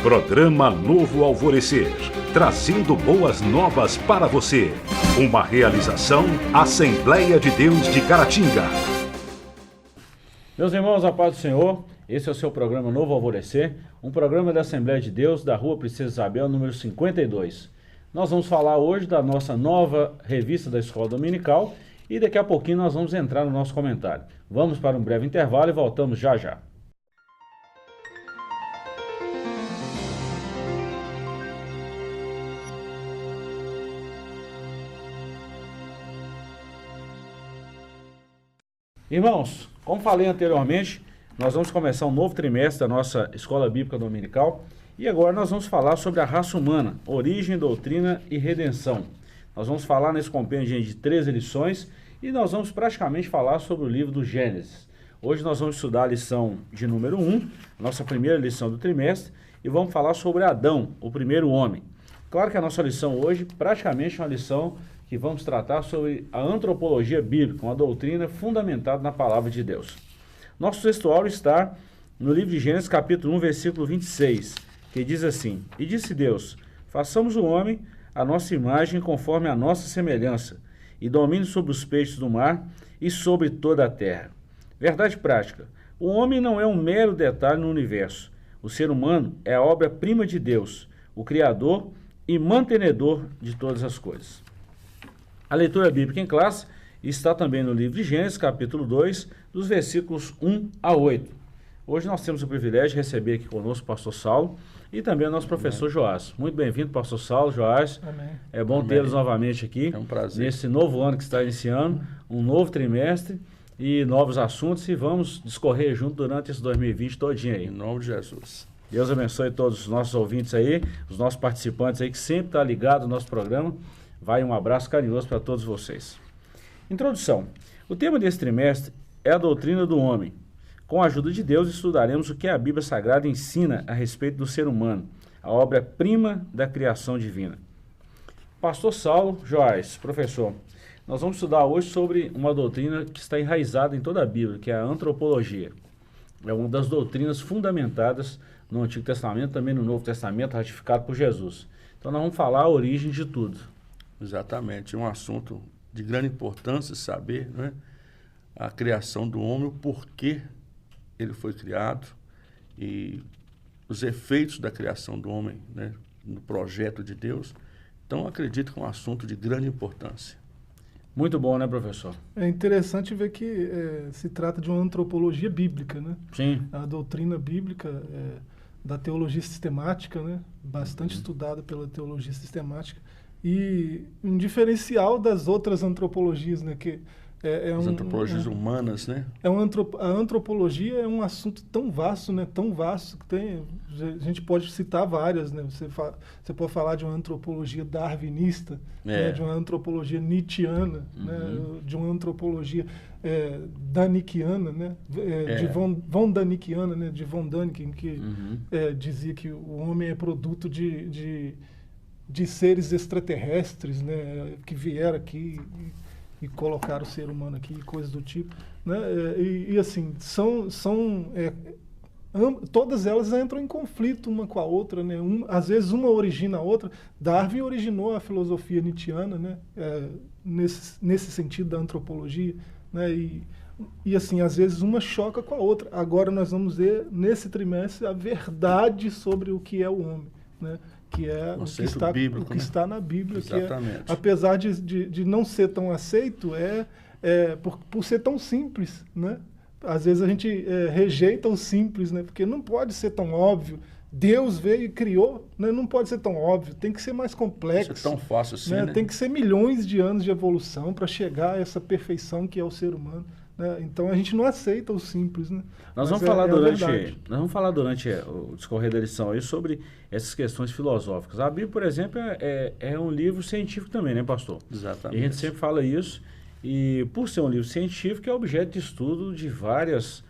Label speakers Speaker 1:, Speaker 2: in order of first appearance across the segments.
Speaker 1: Programa Novo Alvorecer, trazendo boas novas para você. Uma realização Assembleia de Deus de Caratinga.
Speaker 2: Meus irmãos, a paz do Senhor, esse é o seu programa Novo Alvorecer, um programa da Assembleia de Deus da Rua Princesa Isabel, número 52. Nós vamos falar hoje da nossa nova revista da Escola Dominical e daqui a pouquinho nós vamos entrar no nosso comentário. Vamos para um breve intervalo e voltamos já já. Irmãos, como falei anteriormente, nós vamos começar um novo trimestre da nossa Escola Bíblica Dominical e agora nós vamos falar sobre a raça humana, origem, doutrina e redenção. Nós vamos falar nesse compêndio de 13 lições e nós vamos praticamente falar sobre o livro do Gênesis. Hoje nós vamos estudar a lição de número 1, nossa primeira lição do trimestre, e vamos falar sobre Adão, o primeiro homem. Claro que a nossa lição hoje praticamente é uma lição que vamos tratar sobre a antropologia bíblica, uma doutrina fundamentada na palavra de Deus. Nosso textuário está no livro de Gênesis, capítulo 1, versículo 26, que diz assim: E disse Deus, façamos o homem a nossa imagem conforme a nossa semelhança, e domine sobre os peixes do mar e sobre toda a terra. Verdade prática, o homem não é um mero detalhe no universo. O ser humano é a obra-prima de Deus, o Criador e mantenedor de todas as coisas. A leitura bíblica em classe está também no livro de Gênesis, capítulo 2, dos versículos 1 a 8. Hoje nós temos o privilégio de receber aqui conosco o pastor Saulo e também o nosso professor Joás. Muito bem-vindo, pastor Saulo, Joás.
Speaker 3: Amém.
Speaker 2: É bom tê-los novamente aqui.
Speaker 3: É um prazer.
Speaker 2: Nesse novo ano que está iniciando, um novo trimestre e novos assuntos, e vamos discorrer junto durante esse 2020 todinho aí.
Speaker 3: Em nome de Jesus.
Speaker 2: Deus abençoe todos os nossos ouvintes aí, os nossos participantes aí que sempre estão ligados ao nosso programa. Vai um abraço carinhoso para todos vocês. Introdução. O tema desse trimestre é a doutrina do homem. Com a ajuda de Deus, estudaremos o que a Bíblia Sagrada ensina a respeito do ser humano, a obra-prima da criação divina. Pastor Saulo Joás, professor, nós vamos estudar hoje sobre uma doutrina que está enraizada em toda a Bíblia, que é a antropologia. É uma das doutrinas fundamentadas no Antigo Testamento, também no Novo Testamento, ratificado por Jesus. Então nós vamos falar a origem de tudo.
Speaker 3: Exatamente, um assunto de grande importância saber, né? A criação do homem, o porquê ele foi criado e os efeitos da criação do homem, né? No projeto de Deus. Então, acredito que é um assunto de grande importância.
Speaker 2: Muito bom, né, professor?
Speaker 4: É interessante ver que se trata de uma antropologia bíblica, né?
Speaker 2: Sim.
Speaker 4: A doutrina bíblica da teologia sistemática, né? Bastante estudada pela teologia sistemática. E um diferencial das outras antropologias, né? Que
Speaker 3: as antropologias humanas, né?
Speaker 4: A antropologia é um assunto tão vasto, né? Tão vasto que a gente pode citar várias, né? Você pode falar de uma antropologia darwinista, né? De uma antropologia nietzschiana, né? De uma antropologia danikiana, né? De von Danikiana, né? De von Daniken, que dizia que o homem é produto de seres extraterrestres, né? Que vieram aqui e colocar o ser humano aqui, coisas do tipo, né? E assim, todas elas entram em conflito uma com a outra, né? Às vezes uma origina a outra. Darwin originou a filosofia nietzschiana, né? Nesse sentido da antropologia, né? E assim, às vezes uma choca com a outra. Agora nós vamos ver, nesse trimestre, a verdade sobre o que é o homem, né? Que é
Speaker 3: bíblico,
Speaker 4: o que está na Bíblia.
Speaker 3: Exatamente.
Speaker 4: Que apesar de não ser tão aceito, por ser tão simples, né? Às vezes a gente rejeita o simples, né? Porque não pode ser tão óbvio. Deus veio e criou, né? Não pode ser tão óbvio, tem que ser mais complexo.
Speaker 3: Isso é tão fácil assim, né?
Speaker 4: Tem que ser milhões de anos de evolução para chegar a essa perfeição que é o ser humano. Né? Então a gente não aceita o simples, né?
Speaker 2: Nós vamos falar durante o discorrer da lição aí sobre essas questões filosóficas. A Bíblia, por exemplo, é um livro científico também, né, pastor?
Speaker 3: Exatamente.
Speaker 2: E a gente sempre fala isso, e por ser um livro científico, é objeto de estudo de várias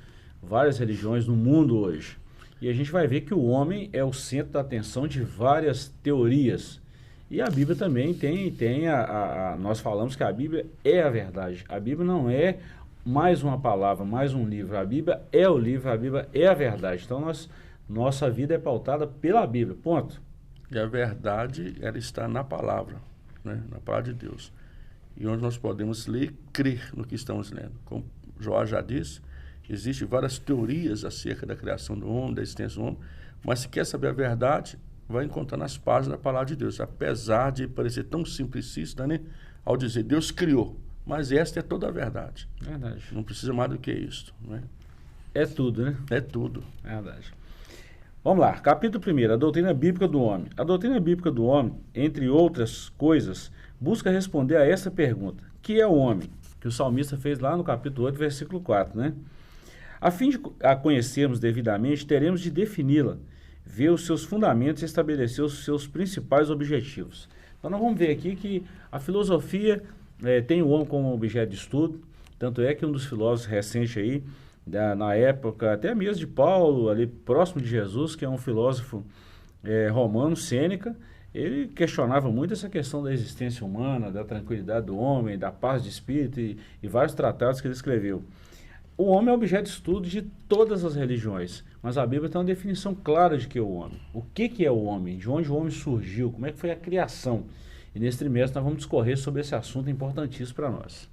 Speaker 2: religiões no mundo hoje. E a gente vai ver que o homem é o centro da atenção de várias teorias. E a Bíblia também nós falamos que a Bíblia é a verdade. A Bíblia não é mais uma palavra, mais um livro. A Bíblia é o livro, a Bíblia é a verdade. Então nós Nossa vida é pautada pela Bíblia, ponto.
Speaker 3: E a verdade, ela está na palavra, né? Na palavra de Deus. E onde nós podemos ler e crer no que estamos lendo. Como Joás já disse, existem várias teorias acerca da criação do homem, da existência do homem, mas se quer saber a verdade, vai encontrar nas páginas da palavra de Deus. Apesar de parecer tão simplicista, né? Ao dizer Deus criou, mas esta é toda a verdade.
Speaker 2: Verdade.
Speaker 3: Não precisa mais do que isso, né?
Speaker 2: É tudo, né?
Speaker 3: É tudo.
Speaker 2: Verdade. Vamos lá, capítulo 1, a doutrina bíblica do homem. A doutrina bíblica do homem, entre outras coisas, busca responder a essa pergunta: que é o homem? Que o salmista fez lá no capítulo 8, versículo 4, né? A fim de a conhecermos devidamente, teremos de defini-la, ver os seus fundamentos e estabelecer os seus principais objetivos. Então nós vamos ver aqui que a filosofia tem o homem como objeto de estudo, tanto é que um dos filósofos recentes aí, na época até mesmo de Paulo, ali próximo de Jesus, que é um filósofo romano, Sêneca, ele questionava muito essa questão da existência humana, da tranquilidade do homem, da paz de espírito e vários tratados que ele escreveu. O homem é objeto de estudo de todas as religiões, mas a Bíblia tem uma definição clara de que é o homem. O que é o homem? De onde o homem surgiu? Como é que foi a criação? E nesse trimestre nós vamos discorrer sobre esse assunto importantíssimo para nós.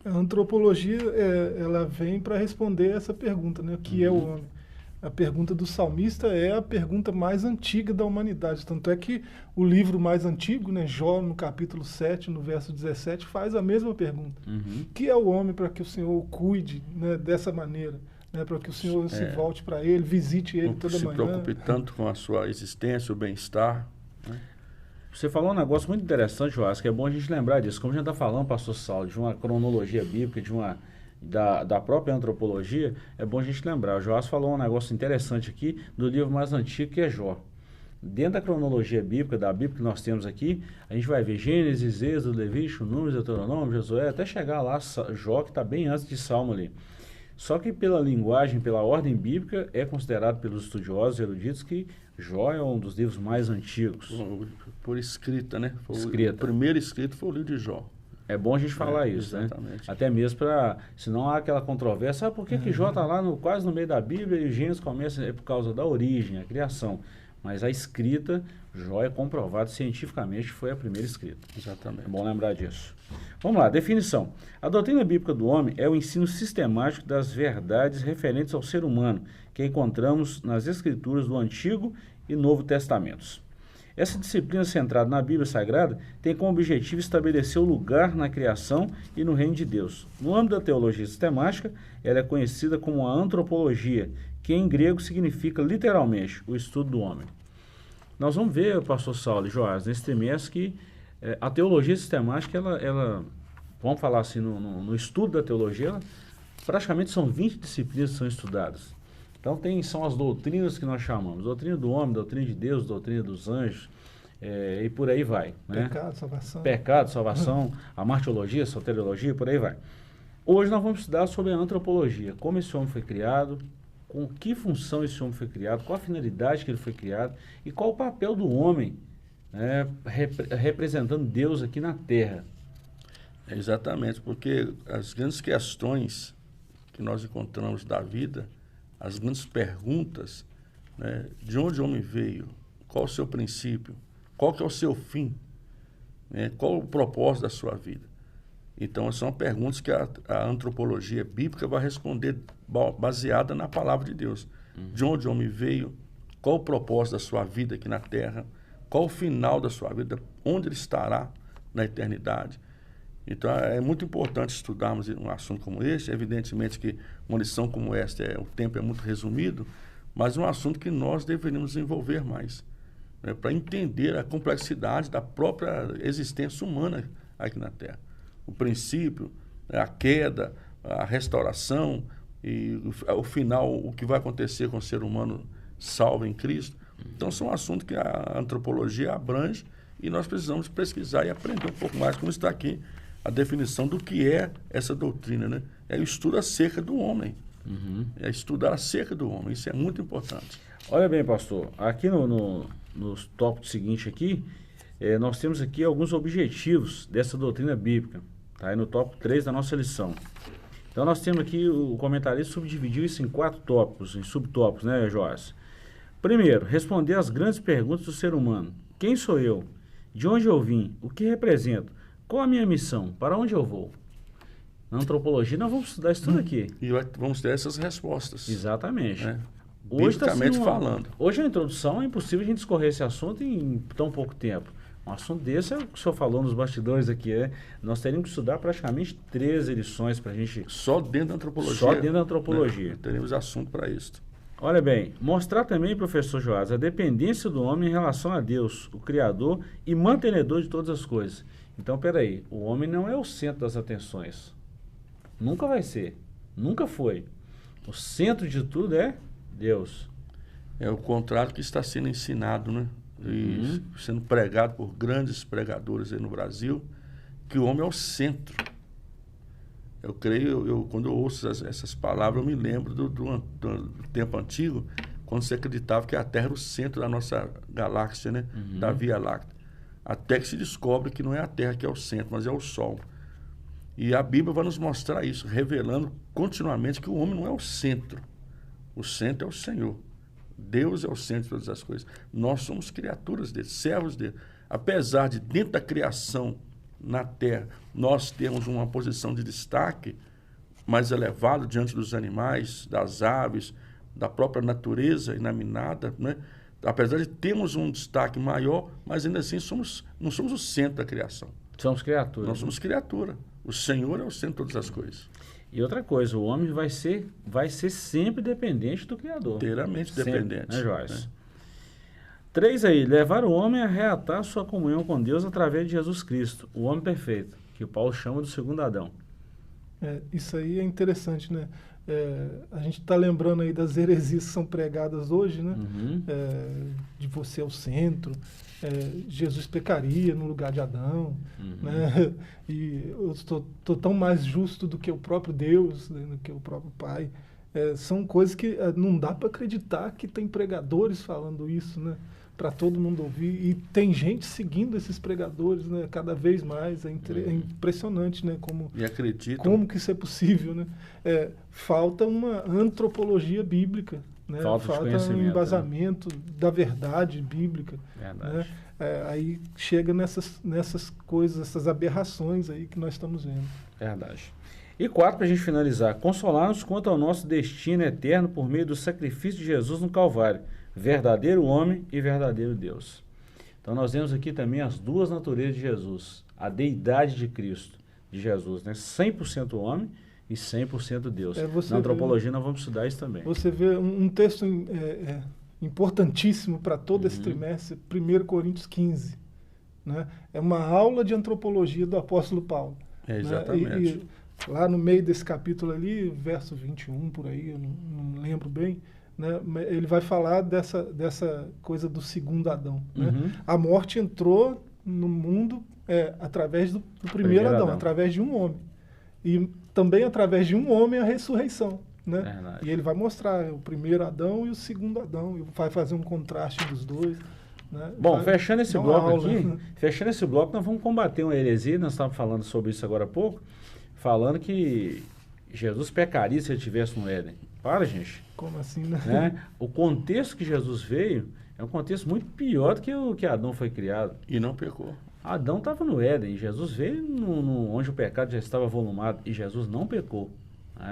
Speaker 4: A antropologia, ela vem para responder essa pergunta, né? O que é o homem? A pergunta do salmista é a pergunta mais antiga da humanidade. Tanto é que o livro mais antigo, né, Jó, no capítulo 7, no verso 17, faz a mesma pergunta. O que é o homem para que o Senhor o cuide, né, dessa maneira? Né, para que o Senhor se volte para ele, visite ele toda manhã.
Speaker 3: Não se preocupe tanto com a sua existência, o bem-estar, né?
Speaker 2: Você falou um negócio muito interessante, Joás, que é bom a gente lembrar disso. Como a gente está falando, pastor Saulo, de uma cronologia bíblica, da própria antropologia, é bom a gente lembrar. O Joás falou um negócio interessante aqui do livro mais antigo, que é Jó. Dentro da cronologia bíblica, da Bíblia que nós temos aqui, a gente vai ver Gênesis, Êxodo, Levítico, Números, Deuteronômio, Josué, até chegar lá, Jó, que está bem antes de Salmo ali. Só que pela linguagem, pela ordem bíblica, é considerado pelos estudiosos e eruditos que Jó é um dos livros mais antigos.
Speaker 3: Por escrita, né?
Speaker 2: Escrita.
Speaker 3: O primeiro escrito foi o livro de Jó.
Speaker 2: É bom a gente falar isso,
Speaker 3: exatamente,
Speaker 2: né? Até mesmo para, senão há aquela controvérsia, por que Jó está lá quase no meio da Bíblia e Gênesis começa por causa da origem, a criação. Mas a escrita, Jó é comprovado cientificamente, foi a primeira escrita.
Speaker 3: Exatamente.
Speaker 2: É bom lembrar disso. Vamos lá, definição. A doutrina bíblica do homem é o ensino sistemático das verdades referentes ao ser humano, que encontramos nas escrituras do Antigo e Novo Testamentos. Essa disciplina centrada na Bíblia Sagrada tem como objetivo estabelecer o lugar na criação e no reino de Deus. No âmbito da teologia sistemática, ela é conhecida como a antropologia, que em grego significa literalmente o estudo do homem. Nós vamos ver, pastor Saulo e Joás, nesse trimestre que a teologia sistemática, ela vamos falar assim, no estudo da teologia, praticamente são 20 disciplinas que são estudadas. Então são as doutrinas que nós chamamos, doutrina do homem, doutrina de Deus, doutrina dos anjos, e por aí vai. Né?
Speaker 4: Pecado, salvação.
Speaker 2: Pecado, salvação, a martiologia, a soteriologia, por aí vai. Hoje nós vamos estudar sobre a antropologia, como esse homem foi criado, com que função esse homem foi criado, qual a finalidade que ele foi criado e qual o papel do homem, né, representando Deus aqui na Terra.
Speaker 3: Exatamente, porque as grandes questões que nós encontramos da vida, as grandes perguntas, né, de onde o homem veio, qual o seu princípio, qual que é o seu fim, né, qual o propósito da sua vida. Então, são perguntas que a antropologia bíblica vai responder baseada na palavra de Deus. De onde o homem veio, qual o propósito da sua vida aqui na Terra, qual o final da sua vida, onde ele estará na eternidade. Então, é muito importante estudarmos um assunto como este. Evidentemente que uma lição como esta, o tempo é muito resumido, mas é um assunto que nós deveríamos desenvolver mais, né, para entender a complexidade da própria existência humana aqui na Terra. O princípio, a queda, a restauração e o final, o que vai acontecer com o ser humano salvo em Cristo. Então, são assuntos que a antropologia abrange e nós precisamos pesquisar e aprender um pouco mais, como está aqui a definição do que é essa doutrina, né? É o estudo acerca do homem. É estudar acerca do homem. Isso é muito importante.
Speaker 2: Olha bem, pastor, aqui no tópico seguinte aqui, nós temos aqui alguns objetivos dessa doutrina bíblica. Está aí no tópico 3 da nossa lição. Então nós temos aqui, o comentarista subdividiu isso em 4 tópicos, em subtópicos, né, Joás? Primeiro, responder às grandes perguntas do ser humano. Quem sou eu? De onde eu vim? O que represento? Qual a minha missão? Para onde eu vou? Na antropologia nós vamos estudar isso tudo aqui.
Speaker 3: E vamos ter essas respostas.
Speaker 2: Exatamente.
Speaker 3: Né?
Speaker 2: Hoje
Speaker 3: Biblicamente falando.
Speaker 2: Hoje a introdução é impossível a gente discorrer esse assunto em tão pouco tempo. Um assunto desse é o que o senhor falou nos bastidores aqui, nós teríamos que estudar praticamente 13 lições para a gente...
Speaker 3: Só dentro da antropologia.
Speaker 2: Só dentro da antropologia.
Speaker 3: Né? Teremos assunto para isso.
Speaker 2: Olha bem, mostrar também, professor Joás, a dependência do homem em relação a Deus, o Criador e mantenedor de todas as coisas. Então, peraí, o homem não é o centro das atenções. Nunca vai ser. Nunca foi. O centro de tudo é Deus.
Speaker 3: É o contrário que está sendo ensinado, né? E sendo pregado por grandes pregadores aí no Brasil, que o homem é o centro. Eu creio, quando eu ouço essas palavras, eu me lembro do tempo antigo, quando se acreditava que a Terra era o centro da nossa galáxia, né? Da Via Láctea. Até que se descobre que não é a Terra que é o centro, mas é o Sol. E a Bíblia vai nos mostrar isso, revelando continuamente que o homem não é o centro. O centro é o Senhor. Deus é o centro de todas as coisas. Nós somos criaturas dele, servos dele. Apesar de, dentro da criação na Terra, nós temos uma posição de destaque mais elevada diante dos animais, das aves, da própria natureza inaminada, né? Apesar de termos um destaque maior, mas ainda assim não somos o centro da criação.
Speaker 2: Somos criaturas.
Speaker 3: Nós somos criatura. O Senhor é o centro de todas as coisas.
Speaker 2: E outra coisa, o homem vai ser sempre dependente do Criador.
Speaker 3: Inteiramente
Speaker 2: sempre,
Speaker 3: dependente.
Speaker 2: Né, Joás? 3 aí, levar o homem a reatar sua comunhão com Deus através de Jesus Cristo, o homem perfeito, que o Paulo chama do segundo Adão.
Speaker 4: Isso aí é interessante, né? A gente está lembrando aí das heresias que são pregadas hoje, né? De você ao centro, Jesus pecaria no lugar de Adão, né? E eu estou tão mais justo do que o próprio Deus, né? Do que o próprio Pai. São coisas que não dá para acreditar que tem pregadores falando isso, né? Para todo mundo ouvir, e tem gente seguindo esses pregadores, né? Cada vez mais, é impressionante, né? Como que isso é possível, né? Falta uma antropologia bíblica, né? Falta um embasamento da verdade bíblica, né? Aí chega nessas coisas, essas aberrações aí que nós estamos vendo.
Speaker 2: Verdade. E 4, para a gente finalizar, consolar-nos quanto ao nosso destino eterno por meio do sacrifício de Jesus no Calvário, verdadeiro homem e verdadeiro Deus. Então nós vemos aqui também as duas naturezas de Jesus, a deidade de Cristo, de Jesus, né? 100% homem e 100% Deus. Na antropologia nós vamos estudar isso também.
Speaker 4: Você vê um texto importantíssimo para todo esse trimestre, 1 Coríntios 15. Né? É uma aula de antropologia do apóstolo Paulo.
Speaker 3: Exatamente.
Speaker 4: Né? E lá no meio desse capítulo ali, verso 21, por aí, eu não lembro bem, né? Ele vai falar dessa coisa do segundo Adão. Né? A morte entrou no mundo através do primeiro Adão, através de um homem. E também através de um homem a ressurreição. Né? E ele vai mostrar o primeiro Adão e o segundo Adão, e vai fazer um contraste dos dois. Né?
Speaker 2: Bom, fechando esse bloco aqui, nós vamos combater uma heresia, nós estávamos falando sobre isso agora há pouco, falando que Jesus pecaria se ele estivesse no Éden. Para, gente.
Speaker 4: Como assim, né?
Speaker 2: O contexto que Jesus veio é um contexto muito pior do que o que Adão foi criado.
Speaker 3: E não pecou.
Speaker 2: Adão estava no Éden, e Jesus veio onde o pecado já estava volumado, e Jesus não pecou.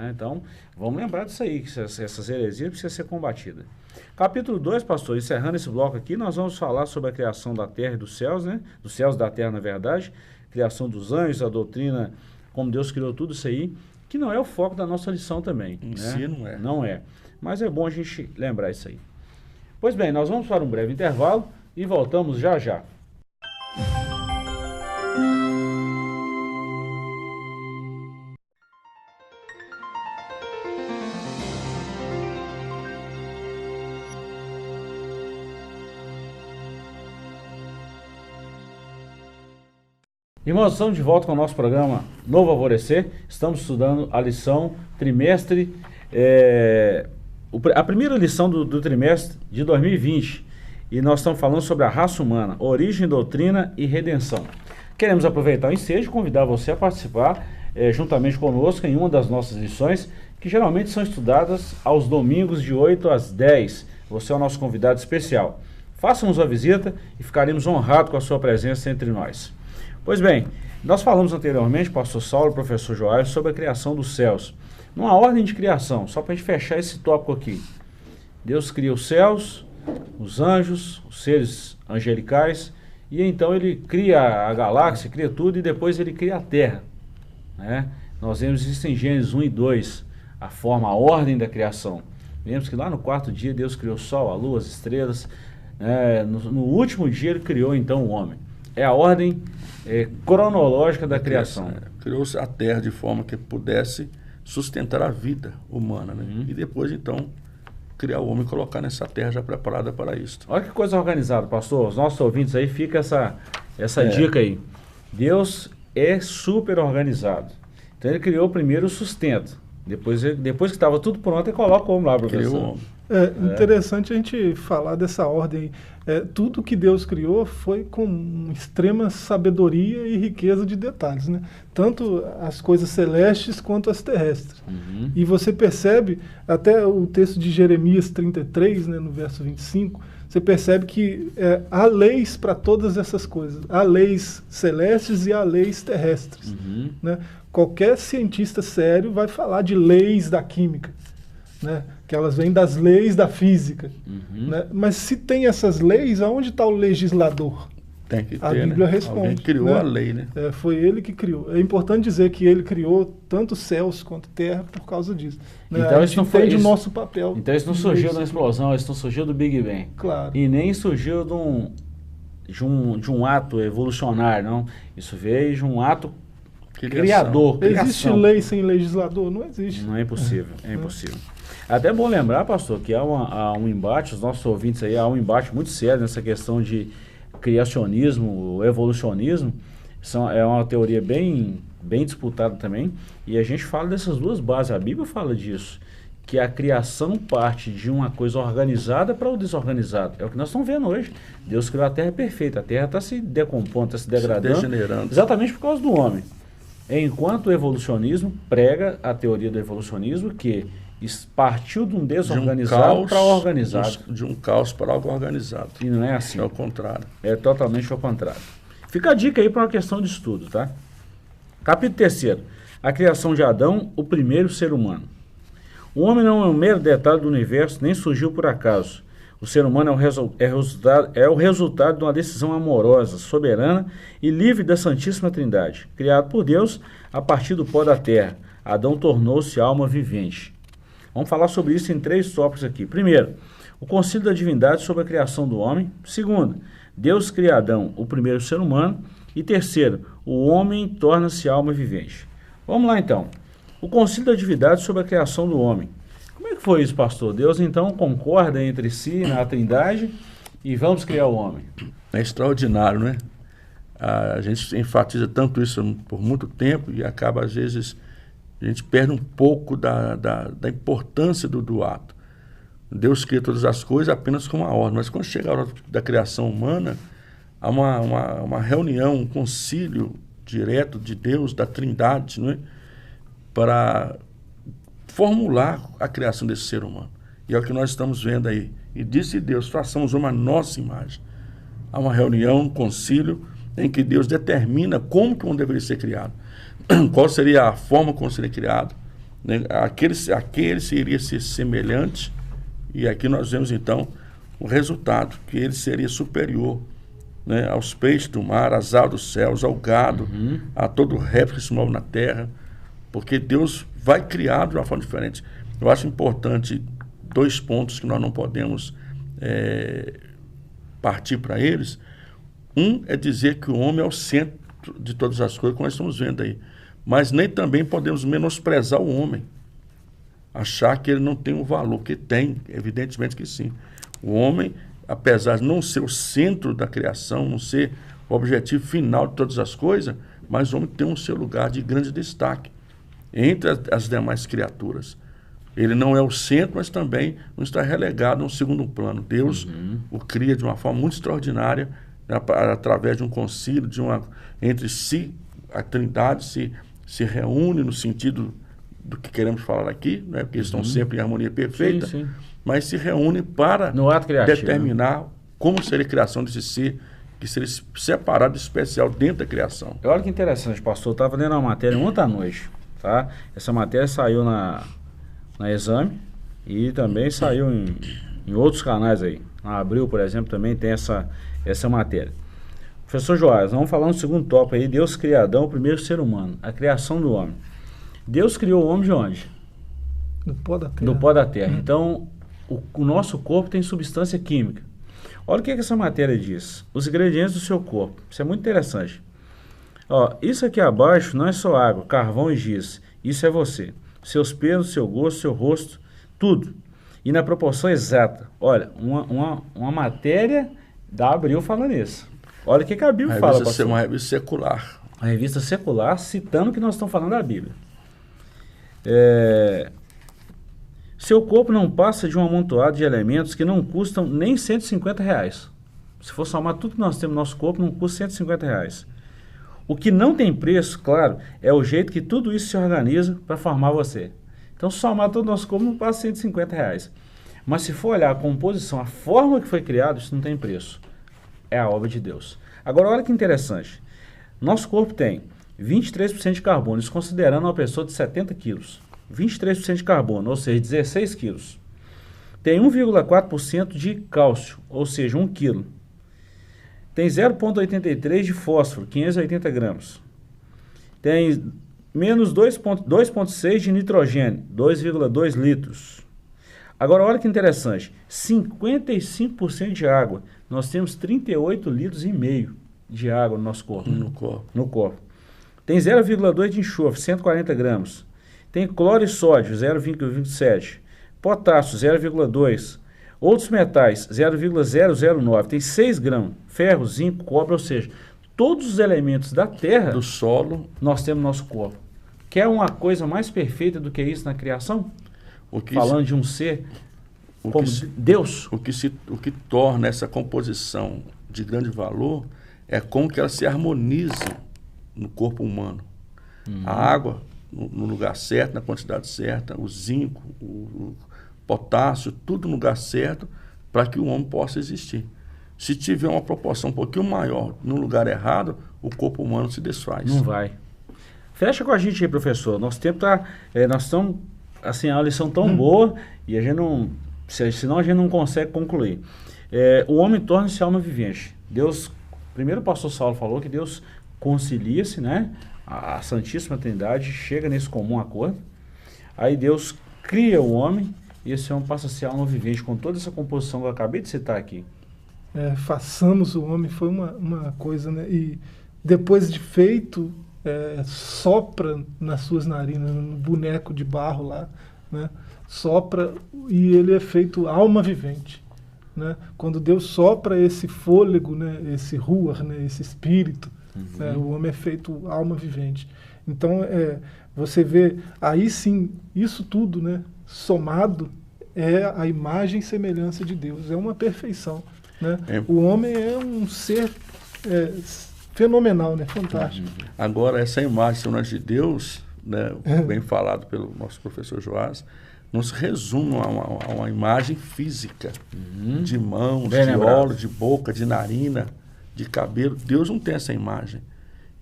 Speaker 2: Então, vamos lembrar disso aí, que essas heresias precisam ser combatidas. Capítulo 2, pastor, encerrando esse bloco aqui, nós vamos falar sobre a criação da terra e dos céus, né? Dos céus e da terra, na verdade, criação dos anjos, a doutrina, como Deus criou tudo isso aí, que não é o foco da nossa lição também.
Speaker 3: Em si não é.
Speaker 2: Não é. Mas é bom a gente lembrar isso aí. Pois bem, nós vamos para um breve intervalo e voltamos já já. Irmãos, estamos de volta com o nosso programa Novo Alvorecer. Estamos estudando a lição trimestre, a primeira lição do trimestre de 2020. E nós estamos falando sobre a raça humana, origem, doutrina e redenção. Queremos aproveitar o ensejo e convidar você a participar juntamente conosco em uma das nossas lições, que geralmente são estudadas aos domingos de 8 às 10. Você é o nosso convidado especial. Faça-nos uma visita e ficaremos honrados com a sua presença entre nós. Pois bem, nós falamos anteriormente, pastor Saulo e professor Joás, sobre a criação dos céus. Numa ordem de criação, só para a gente fechar esse tópico aqui. Deus cria os céus, os anjos, os seres angelicais, e então ele cria a galáxia, cria tudo, e depois ele cria a Terra. Né? Nós vemos isso em Gênesis 1 e 2, a ordem da criação. Vemos que lá no 4º dia Deus criou o sol, a lua, as estrelas. No último dia ele criou então o homem. É a ordem cronológica da criação.
Speaker 3: Criou-se a Terra de forma que pudesse sustentar a vida humana. Né? E depois então criar o homem e colocar nessa terra já preparada para isso.
Speaker 2: Olha que coisa organizada, pastor. Os nossos ouvintes aí, fica essa dica aí. Deus é super organizado. Então ele criou primeiro o sustento. Depois que estava tudo pronto, ele coloca o homem lá, professor.
Speaker 3: Criou o homem.
Speaker 4: Interessante a gente falar dessa ordem. Tudo que Deus criou foi com extrema sabedoria e riqueza de detalhes, né? Tanto as coisas celestes quanto as terrestres. E você percebe, até o texto de Jeremias 33, né, no verso 25, você percebe que há leis para todas essas coisas. Há leis celestes e há leis terrestres. Né? Qualquer cientista sério vai falar de leis da química, né? Que elas vêm das leis da física. Né? Mas se tem essas leis, aonde está o legislador?
Speaker 3: Tem que ter,
Speaker 4: a Bíblia
Speaker 3: né?
Speaker 4: responde.
Speaker 3: Alguém criou, né? A lei, né?
Speaker 4: Foi ele que criou. É importante dizer que ele criou tanto céus quanto terra por causa disso. Né?
Speaker 2: Então,
Speaker 4: a gente entende o nosso papel.
Speaker 2: Então isso não surgiu da explosão, isso não surgiu do Big Bang.
Speaker 4: Claro.
Speaker 2: E nem surgiu de um ato evolucionário, não. Isso veio de um ato criador.
Speaker 4: Existe lei sem legislador? Não existe.
Speaker 2: Não é impossível, é impossível. É até bom lembrar, pastor, que há um embate, os nossos ouvintes aí, há um embate muito sério nessa questão de criacionismo, evolucionismo. É uma teoria bem disputada também, e a gente fala dessas duas bases, a Bíblia fala disso, que a criação parte de uma coisa organizada para o desorganizado. É o que nós estamos vendo hoje. Deus criou a Terra perfeita, a Terra está se decompondo, está se degradando,
Speaker 3: degenerando.
Speaker 2: Exatamente por causa do homem. Enquanto o evolucionismo prega a teoria do evolucionismo, que partiu de um desorganizado para organizado.
Speaker 3: De um caos para algo organizado.
Speaker 2: E não é assim.
Speaker 3: É o contrário.
Speaker 2: É totalmente ao contrário. Fica a dica aí para uma questão de estudo, tá? Capítulo 3. A criação de Adão, o primeiro ser humano. O homem não é um mero detalhe do universo, nem surgiu por acaso. O ser humano é o resultado de uma decisão amorosa, soberana e livre da Santíssima Trindade. Criado por Deus a partir do pó da terra, Adão tornou-se alma vivente. Vamos falar sobre isso em 3 tópicos aqui. Primeiro, o concílio da divindade sobre a criação do homem. Segundo, Deus cria Adão, o primeiro ser humano. E terceiro, o homem torna-se alma vivente. Vamos lá então. O concílio da divindade sobre a criação do homem. Como é que foi isso, pastor? Deus então concorda entre si na Trindade e vamos criar o homem.
Speaker 3: É extraordinário, né? A gente enfatiza tanto isso por muito tempo e acaba, às vezes, a gente perde um pouco da importância do ato. Deus cria todas as coisas apenas com uma ordem, mas quando chega a hora da criação humana, há uma reunião, um concílio direto de Deus, da Trindade, não é? Para formular a criação desse ser humano. E é o que nós estamos vendo aí. E disse Deus, façamos uma nossa imagem. Há uma reunião, um concílio, em que Deus determina como que um deveria ser criado. Qual seria a forma como seria criado, né? Aquele seria ser semelhante, e aqui nós vemos então o resultado, que ele seria superior, né, aos peixes do mar, às aves dos céus, ao gado, a todo réptil que se move na terra, porque Deus vai criar de uma forma diferente. Eu acho importante 2 pontos que nós não podemos partir para eles. Um é dizer que o homem é o centro de todas as coisas, como nós estamos vendo aí. Mas nem também podemos menosprezar o homem, achar que ele não tem um valor, que tem, evidentemente que sim. O homem, apesar de não ser o centro da criação, não ser o objetivo final de todas as coisas, mas o homem tem o seu lugar de grande destaque entre as demais criaturas. Ele não é o centro, mas também não está relegado a um segundo plano. Deus o cria de uma forma muito extraordinária, através de um concílio, entre si, a Trindade se reúne no sentido do que queremos falar aqui, né? Porque eles estão sempre em harmonia perfeita,
Speaker 2: Sim, sim.
Speaker 3: mas se reúne para
Speaker 2: No ato criativo,
Speaker 3: determinar como seria a criação desse ser, que seria separado e especial dentro da criação.
Speaker 2: Olha que interessante, pastor. Eu estava lendo uma matéria ontem à noite, tá? Essa matéria saiu na Exame e também saiu em outros canais aí. Na Abril, por exemplo, também tem essa matéria. Professor Joás, vamos falar no segundo tópico aí. Deus cria Adão, o primeiro ser humano, a criação do homem. Deus criou o homem de onde?
Speaker 4: Do pó da terra.
Speaker 2: Do pó da terra. Então, o nosso corpo tem substância química. Olha o que essa matéria diz. Os ingredientes do seu corpo. Isso é muito interessante. Ó, isso aqui abaixo não é só água, carvão e giz. Isso é você. Seus pelos, seu gosto, seu rosto, tudo. E na proporção exata. Olha, uma matéria da Abril falando isso. Olha o que a Bíblia fala.
Speaker 3: Isso é uma revista secular.
Speaker 2: A revista secular citando o que nós estamos falando da Bíblia. Seu corpo não passa de um amontoado de elementos que não custam nem R$150. Se for somar tudo que nós temos no nosso corpo, não custa R$150. O que não tem preço, claro, é o jeito que tudo isso se organiza para formar você. Então, somar todo o nosso corpo não passa R$150. Mas se for olhar a composição, a forma que foi criado, isso não tem preço. É a obra de Deus. Agora, olha que interessante. Nosso corpo tem 23% de carbono, isso considerando uma pessoa de 70 quilos. 23% de carbono, ou seja, 16 quilos. Tem 1,4% de cálcio, ou seja, 1 quilo. Tem 0,83 de fósforo, 580 gramas. Tem menos 2,6 de nitrogênio, 2,2 litros. Agora, olha que interessante, 55% de água. Nós temos 38 litros e meio de água no nosso corpo. No corpo. Tem 0,2 de enxofre, 140 gramas. Tem cloro e sódio, 0,27. Potássio, 0,2. Outros metais, 0,009. Tem 6 gramas. Ferro, zinco, cobre, ou seja, todos os elementos da terra,
Speaker 3: do solo,
Speaker 2: nós temos no nosso corpo. Quer uma coisa mais perfeita do que isso na criação? Falando de um ser como Deus.
Speaker 3: O que torna essa composição de grande valor é como que ela se harmoniza no corpo humano. A água no lugar certo, na quantidade certa, o zinco, o potássio, tudo no lugar certo para que o homem possa existir. Se tiver uma proporção um pouquinho maior no lugar errado, o corpo humano se desfaz.
Speaker 2: Não vai. Fecha com a gente aí, professor. Nosso tempo nós estamos, assim, a lição tão boa e a gente não, senão a gente não consegue concluir. O homem torna-se alma vivente. Deus, primeiro o pastor Saulo falou que Deus concilia-se, né? A Santíssima Trindade chega nesse comum acordo. Aí Deus cria o homem e esse homem passa a ser alma vivente com toda essa composição que eu acabei de citar aqui.
Speaker 4: Façamos o homem foi uma coisa, né? E depois de feito, sopra nas suas narinas, no boneco de barro lá, né? Sopra e ele é feito alma vivente, né? Quando Deus sopra esse fôlego, né? Esse ruar, né? Esse espírito, né? O homem é feito alma vivente. Então, você vê, aí sim, isso tudo, né? Somado é a imagem e semelhança de Deus, é uma perfeição. Né? O homem é um ser fenomenal, né? Fantástico.
Speaker 3: Agora, essa imagem de Deus, né, bem falado pelo nosso professor Joás, não se resume a uma imagem física de mãos, de olhos, de boca, de narina, de cabelo. Deus não tem essa imagem.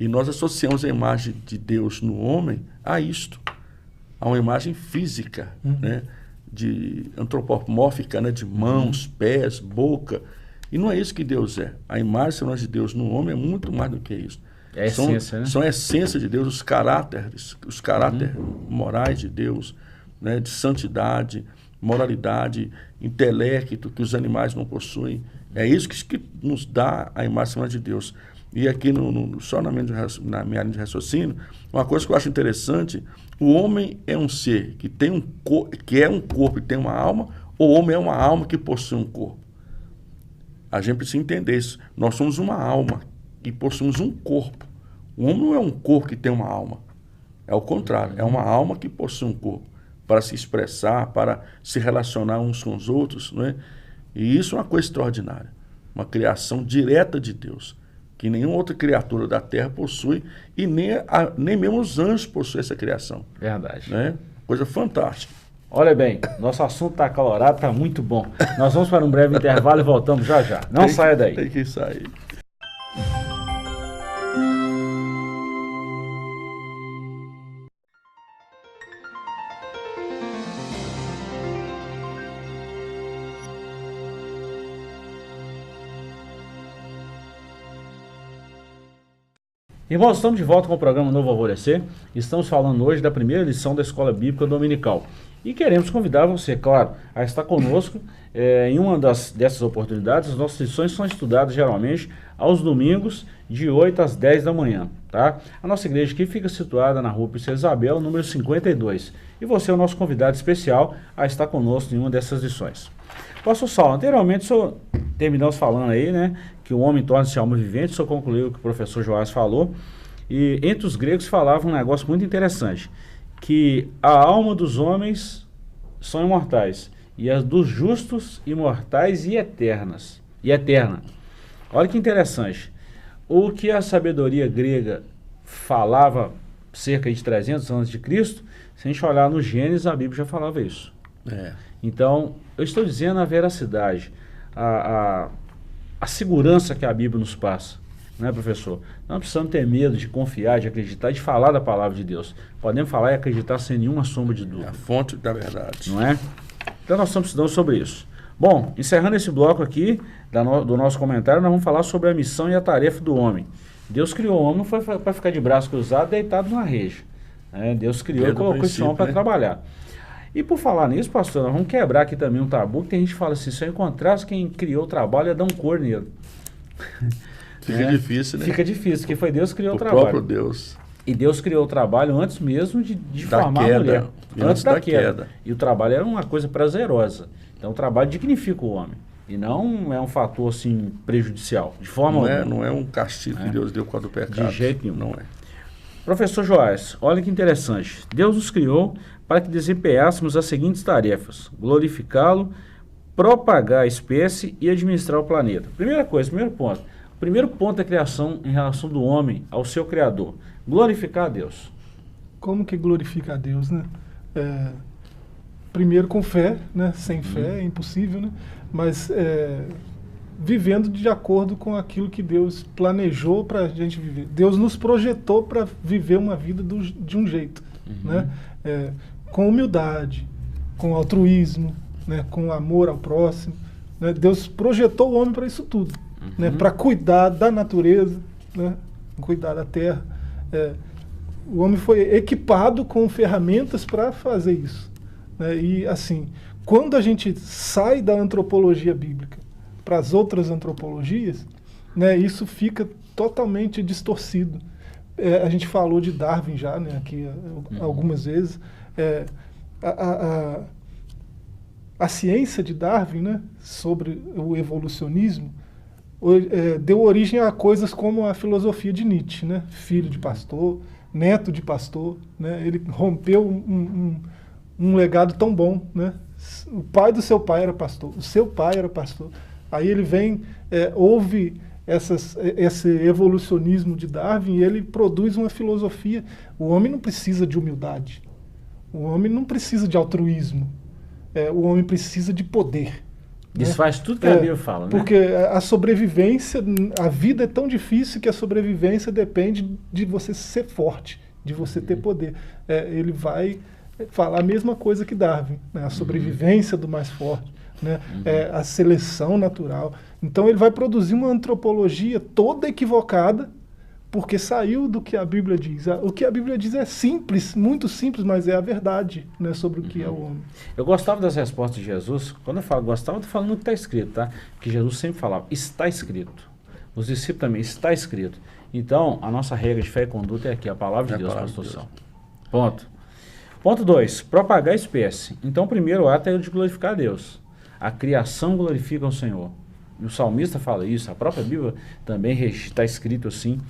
Speaker 3: E nós associamos a imagem de Deus no homem a isto, a uma imagem física, né, antropomórfica, né, de mãos, pés, boca. E não é isso que Deus é. A imagem de Deus no homem é muito mais do que isso.
Speaker 2: É a essência, né?
Speaker 3: São a essência de Deus, os caráteres morais de Deus, né? De santidade, moralidade, intelecto que os animais não possuem. É isso que nos dá a imagem de Deus. E aqui, só na minha linha de raciocínio, uma coisa que eu acho interessante, o homem é um ser que é um corpo e tem uma alma, ou o homem é uma alma que possui um corpo? A gente precisa entender isso. Nós somos uma alma e possuímos um corpo. O homem não é um corpo que tem uma alma. É o contrário. É uma alma que possui um corpo para se expressar, para se relacionar uns com os outros. Não é? E isso é uma coisa extraordinária. Uma criação direta de Deus. que nenhuma outra criatura da terra possui, e nem mesmo os anjos possuem essa criação.
Speaker 2: Verdade.
Speaker 3: Né? Coisa fantástica.
Speaker 2: Olha bem, nosso assunto está acalorado, está muito bom. Nós vamos para um breve intervalo e voltamos já já. Não saia daí.
Speaker 3: Tem que sair.
Speaker 2: Irmãos, estamos de volta com o programa Novo Alvorecer. Estamos falando hoje da primeira lição da Escola Bíblica Dominical. E queremos convidar você, claro, a estar conosco em uma dessas oportunidades. As nossas lições são estudadas geralmente aos domingos, de 8 às 10 da manhã. Tá? A nossa igreja aqui fica situada na rua Princesa Isabel, número 52. E você é o nosso convidado especial a estar conosco em uma dessas lições. Pastor Saulo, anteriormente terminamos falando aí, né, que o homem torna-se alma vivente. O senhor concluiu o que o professor Joás falou. E entre os gregos falava um negócio muito interessante, que a alma dos homens são imortais, e as dos justos imortais e eternas. E eterna. Olha que interessante. O que a sabedoria grega falava cerca de 300 anos de Cristo, se a gente olhar no Gênesis, a Bíblia já falava isso. Então, eu estou dizendo a veracidade, a segurança que a Bíblia nos passa, né, professor? Não precisamos ter medo de confiar, de acreditar, de falar da palavra de Deus. Podemos falar e acreditar sem nenhuma sombra de dúvida.
Speaker 3: É a fonte da verdade.
Speaker 2: Não é? Então, nós estamos estudando sobre isso. Bom, encerrando esse bloco aqui do nosso comentário, nós vamos falar sobre a missão e a tarefa do homem. Deus criou o homem, não foi para ficar de braço cruzado, deitado numa rede. Deus criou e colocou esse homem para trabalhar. E por falar nisso, pastor, nós vamos quebrar aqui também um tabu, que tem gente que fala assim, se eu encontrasse quem criou o trabalho, ia dar um cor nele.
Speaker 3: Fica difícil, né?
Speaker 2: Fica difícil, porque foi Deus que criou o
Speaker 3: próprio
Speaker 2: trabalho.
Speaker 3: Deus.
Speaker 2: E Deus criou o trabalho antes mesmo de formar a mulher. Antes da queda. E o trabalho era uma coisa prazerosa. Então o trabalho dignifica o homem. E não é um fator assim prejudicial. De forma alguma.
Speaker 3: Não é um castigo que Deus deu por causa do pecado.
Speaker 2: De jeito nenhum.
Speaker 3: Não é.
Speaker 2: Professor Joás, olha que interessante. Deus nos criou para que desempenhássemos as seguintes tarefas: glorificá-lo, propagar a espécie e administrar o planeta. Primeiro ponto. O primeiro ponto da criação em relação do homem ao seu Criador: glorificar a Deus.
Speaker 4: Como que glorifica a Deus, né? Primeiro com fé, né? Sem fé é impossível, né? Mas vivendo de acordo com aquilo que Deus planejou para a gente viver. Deus nos projetou para viver uma vida de um jeito, né? Com humildade, com altruísmo, né? Com amor ao próximo, né? Deus projetou o homem para isso tudo, né? Para cuidar da natureza, né? Cuidar da terra. O homem foi equipado com ferramentas para fazer isso, né? E assim, quando a gente sai da antropologia bíblica para as outras antropologias, né, isso fica totalmente distorcido. A gente falou de Darwin já, né, aqui algumas vezes. A ciência de Darwin, né, sobre o evolucionismo, deu origem a coisas como a filosofia de Nietzsche, né, filho de pastor, neto de pastor, né, ele rompeu um legado tão bom, né? O pai do seu pai era pastor, o seu pai era pastor. Aí ele vem, ouve esse evolucionismo de Darwin e ele produz uma filosofia. O homem não precisa de humildade, o homem não precisa de altruísmo, o homem precisa de poder.
Speaker 2: Desfaz tudo que a Bíblia fala, né?
Speaker 4: Porque a sobrevivência, a vida é tão difícil que a sobrevivência depende de você ser forte, de você ter poder. Ele vai falar a mesma coisa que Darwin, né? A sobrevivência do mais forte, né? A seleção natural. Então ele vai produzir uma antropologia toda equivocada, porque saiu do que a Bíblia diz. O que a Bíblia diz é simples, muito simples, mas é a verdade, né, sobre o que é o homem.
Speaker 2: Eu gostava das respostas de Jesus. Quando eu falo gostava, eu estou falando o que está escrito, tá? Que Jesus sempre falava, está escrito. Os discípulos também, está escrito. Então, a nossa regra de fé e conduta é aqui, a palavra de Deus, pastor Saulo. Ponto. Ponto 2, propagar a espécie. Então, o primeiro ato é o de glorificar a Deus. A criação glorifica o Senhor. E o salmista fala isso, a própria Bíblia também está escrito assim.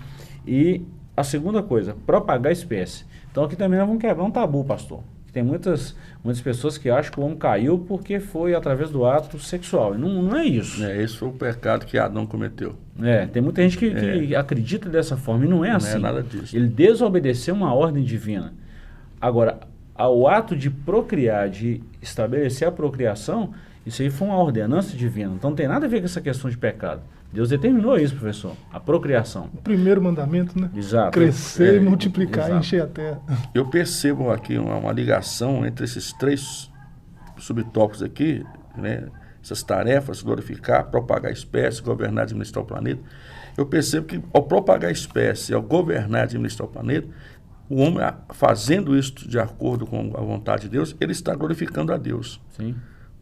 Speaker 2: E a segunda coisa, propagar a espécie. Então, aqui também nós vamos quebrar um tabu, pastor. Tem muitas pessoas que acham que o homem caiu porque foi através do ato sexual. E não é isso.
Speaker 3: Esse foi o pecado que Adão cometeu.
Speaker 2: Tem muita gente que acredita dessa forma e não é assim.
Speaker 3: Não é nada disso.
Speaker 2: Ele desobedeceu uma ordem divina. Agora, o ato de procriar, de estabelecer a procriação, isso aí foi uma ordenança divina. Então não tem nada a ver com essa questão de pecado. Deus determinou isso, professor, a procriação.
Speaker 4: O primeiro mandamento, né?
Speaker 2: Exato.
Speaker 4: Crescer e multiplicar
Speaker 2: exato.
Speaker 4: e encher a terra.
Speaker 3: Eu percebo aqui uma ligação entre esses 3 subtópicos aqui, né? Essas tarefas, glorificar, propagar a espécie, governar e administrar o planeta. Eu percebo que ao propagar a espécie, ao governar e administrar o planeta, o homem, fazendo isso de acordo com a vontade de Deus, ele está glorificando a Deus.
Speaker 2: Sim.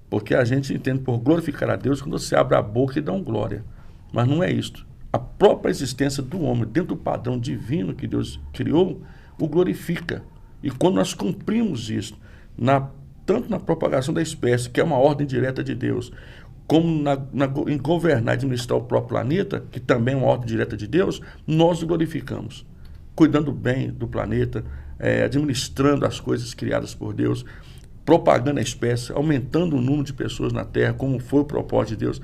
Speaker 3: Porque a gente entende por glorificar a Deus quando você abre a boca e dá glória. Mas não é isso. A própria existência do homem, dentro do padrão divino que Deus criou, o glorifica. E quando nós cumprimos isso, tanto na propagação da espécie, que é uma ordem direta de Deus, como em governar e administrar o próprio planeta, que também é uma ordem direta de Deus, nós o glorificamos. Cuidando bem do planeta, administrando as coisas criadas por Deus, propagando a espécie, aumentando o número de pessoas na Terra, como foi o propósito de Deus.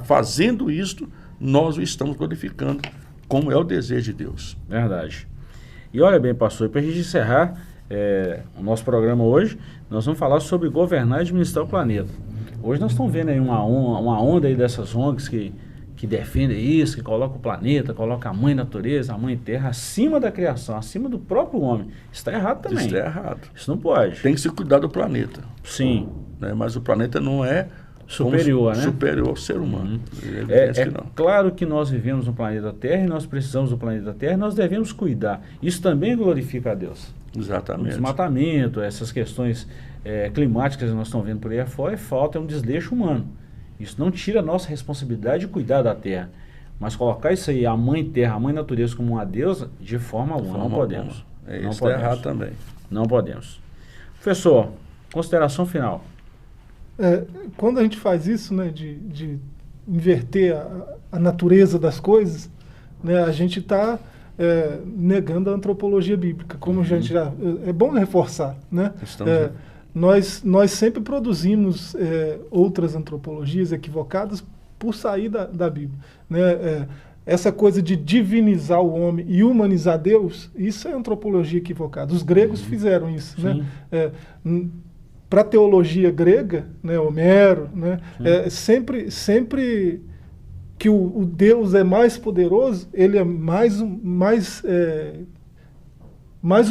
Speaker 3: Fazendo isto, nós o estamos glorificando, como é o desejo de Deus.
Speaker 2: Verdade. E olha bem, pastor, para a gente encerrar o nosso programa hoje, nós vamos falar sobre governar e administrar o planeta. Hoje nós estamos vendo aí uma onda aí dessas ONGs que defendem isso, que colocam o planeta, colocam a mãe natureza, a mãe terra acima da criação, acima do próprio homem. Isso está errado também.
Speaker 3: Isso está errado.
Speaker 2: Isso não pode.
Speaker 3: Tem que se cuidar do planeta.
Speaker 2: Sim.
Speaker 3: Né? Mas o planeta não é
Speaker 2: superior, né?
Speaker 3: Superior ao ser humano.
Speaker 2: Claro que nós vivemos no planeta Terra e nós precisamos do planeta Terra e nós devemos cuidar. Isso também glorifica a Deus.
Speaker 3: Exatamente.
Speaker 2: O desmatamento, essas questões climáticas que nós estamos vendo por aí afora, é um desleixo humano. Isso não tira a nossa responsabilidade de cuidar da Terra. Mas colocar isso aí, a mãe Terra, a mãe natureza, como uma deusa, de forma alguma, não podemos.
Speaker 3: Isso está errado também.
Speaker 2: Não podemos. Professor, consideração final.
Speaker 4: Quando a gente faz isso, né, de inverter a natureza das coisas, né, a gente está negando a antropologia bíblica. Como a gente já... É bom reforçar, né? Nós sempre produzimos outras antropologias equivocadas por sair da Bíblia. Né? Essa coisa de divinizar o homem e humanizar Deus, isso é antropologia equivocada. Os gregos fizeram isso. Né? Para a teologia grega, né, Homero, né, sempre que o Deus é mais poderoso, ele é mais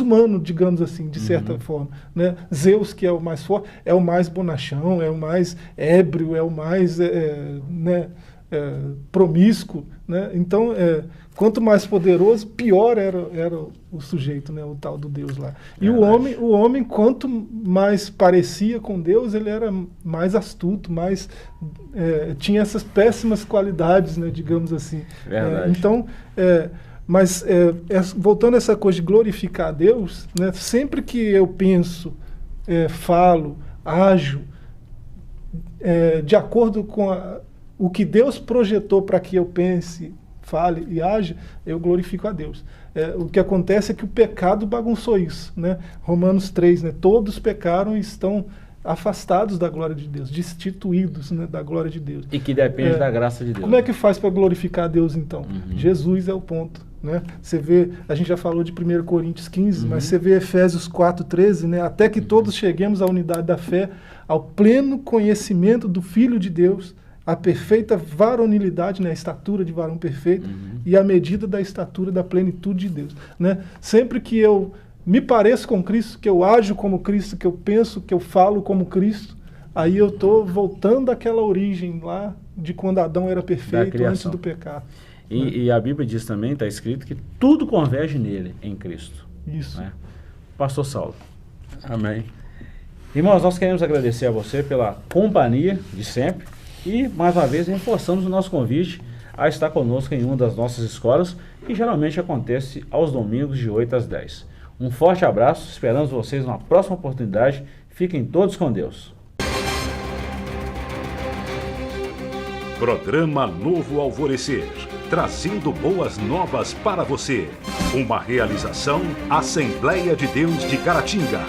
Speaker 4: humano, digamos assim, de certa forma. Né? Zeus, que é o mais forte, é o mais bonachão, é o mais ébrio, é o mais promíscuo. Né? Então, quanto mais poderoso, pior era o sujeito, né? O tal do Deus lá. E o homem, quanto mais parecia com Deus, ele era mais astuto, tinha essas péssimas qualidades, né? Digamos assim. Então... Mas, voltando a essa coisa de glorificar a Deus, né, sempre que eu penso, falo, ajo, de acordo com o que Deus projetou para que eu pense, fale e haja, eu glorifico a Deus. O que acontece é que o pecado bagunçou isso. Né? Romanos 3, né, todos pecaram e estão afastados da glória de Deus, destituídos, né, da glória de Deus.
Speaker 2: E que depende da graça de Deus.
Speaker 4: Como é que faz para glorificar a Deus, então? Jesus é o ponto. Né? Você vê, a gente já falou de 1 Coríntios 15, mas você vê Efésios 4:13, né? Até que todos cheguemos à unidade da fé, ao pleno conhecimento do Filho de Deus, à perfeita varonilidade, né? A estatura de varão perfeito, e à medida da estatura da plenitude de Deus. Né? Sempre que eu me pareço com Cristo, que eu ajo como Cristo, que eu penso, que eu falo como Cristo, aí eu estou voltando àquela origem lá de quando Adão era perfeito, antes do pecado.
Speaker 2: E a Bíblia diz também, está escrito, que tudo converge nele, em Cristo.
Speaker 4: Isso.
Speaker 2: Né? Pastor Saulo.
Speaker 3: Amém.
Speaker 2: Irmãos, nós queremos agradecer a você pela companhia de sempre e, mais uma vez, reforçamos o nosso convite a estar conosco em uma das nossas escolas, que geralmente acontece aos domingos de 8 às 10. Um forte abraço, esperamos vocês numa próxima oportunidade. Fiquem todos com Deus.
Speaker 1: Programa Novo Alvorecer, trazendo boas novas para você. Uma realização Assembleia de Deus de Caratinga.